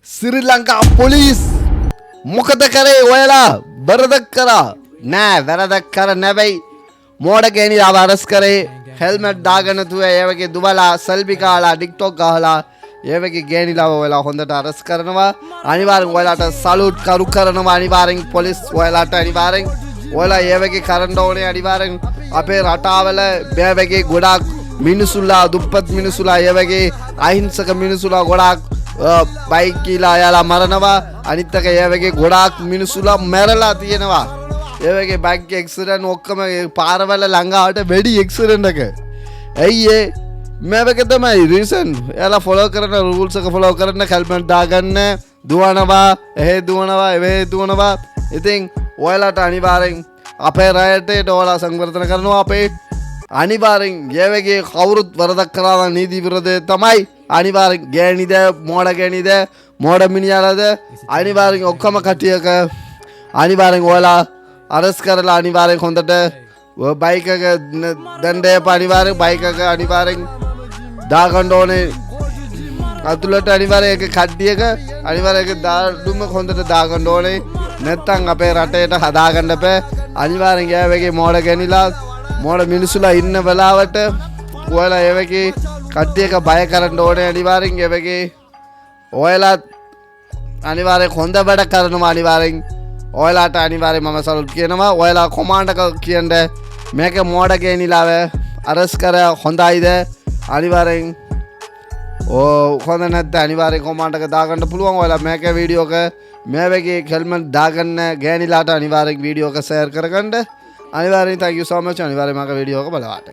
ශ්‍රී Lanka police මොකද කරේ ඔයාලා වැරදක් කරා නෑ වැරදක් කර නැබැයි මෝඩ ගෑණිලාව අරස් කරේ හෙල්මට් දාගෙන තුව ඒ වගේ දුබලා සෙල්ෆි කාලා ටික්ටොක් ගහලා ඒ වගේ ගෑණිලාව ඔයාලා හොඳට අරස් කරනවා අනිවාර්යෙන් ඔයාලට සලූට් කරු කරනවා අනිවාර්යෙන් පොලිස් ඔයාලට අනිවාර්යෙන් ඔයාලා ඒ වගේ කරන්න ඕනේ අනිවාර්යෙන් අපේ රටාවල මේ වගේ ගොඩාක් මිනිසුලා දුප්පත් මිනිසුලා ඒ වගේ අහිංසක මිනිසුලා ගොඩාක් බයික් කියලා යාලා මරනවා අනිත් එක ඒ වගේ ගොඩාක් මිනිසුලා මැරලා තියෙනවා ඒ වගේ බයික් ඇක්සිඩන්ට් ඔක්කොම පාරවල ළඟාවට වෙඩි ඇක්සිඩන්ට් එක ඇයි ඒ මේ වගේ තමයි රීසන් යාලා ෆලෝ කරන රුල්ස් එක ෆලෝ කරන හෙල්මට් දාගන්න දුවනවා එහෙ දුවනවා එහෙ දුවනවා ඉතින් ඔයාලට අනිවාර්යෙන් අපේ රටේට ඔයාලා සංවර්ධන කරනවා අපේ අනිවාර්යෙන් ඒ වගේ කවුරුත් වරදක් කරා නීති විරෝධය තමයි අනිවාර්යෙන් ගෑණිද මෝඩ ගෑණිද මෝඩ මිනිහාද අනිවාර්යෙන් ඔක්කොම කටියක අනිවාර්යෙන් ඔයාලා අරස් කරලා අනිවාර්යෙන් හොඳට බයික් එක දණ්ඩය අනිවාර්යෙන් බයික් එක අනිවාර්යෙන් දාගන්න ඕනේ අතුලට අනිවාර්යෙන් එක කඩ්ඩියක අනිවාර්යෙන් එක දාඩුම හොඳට දාගන්න ඕනේ නැත්තම් අපේ රටේට හදාගන්න බෑ අනිවාර්යෙන් ඒ වගේ මෝඩ ගෑණිලා මෝඩ මිනිසුලා ඉන්න වෙලාවට ඔයාලා ඒ වගේ කට්ටියක බය කරන්න ඕනේ අනිවාර්යෙන් ඒ වගේ ඔයාලා අනිවාර්යෙන් හොඳ වැඩ කරනවා අනිවාර්යෙන් ඔයාලාට අනිවාර්යෙන් මම සලූට් කියනවා ඔයාලා කොමාන්ඩ් එක කියන්න මේක මෝඩ ගෑණිලාව අරස් කර හොඳයිද අනිවාර්යෙන් හොඳ නැත්නම් අනිවාර්යෙන් කොමාන්ඩ් එක දාගන්න පුළුවන් ඔයාලා මේක වීඩියෝ එක මේ වගේ හෙල්මට් දාගන්න ගෑණිලාට අනිවාර්යෙන් වීඩියෝ එක ෂෙයාර් කරගන්න අනිවාර්යෙන් thank you so much අනිවාර්යෙන් මගේ වීඩියෝ එක බලන්න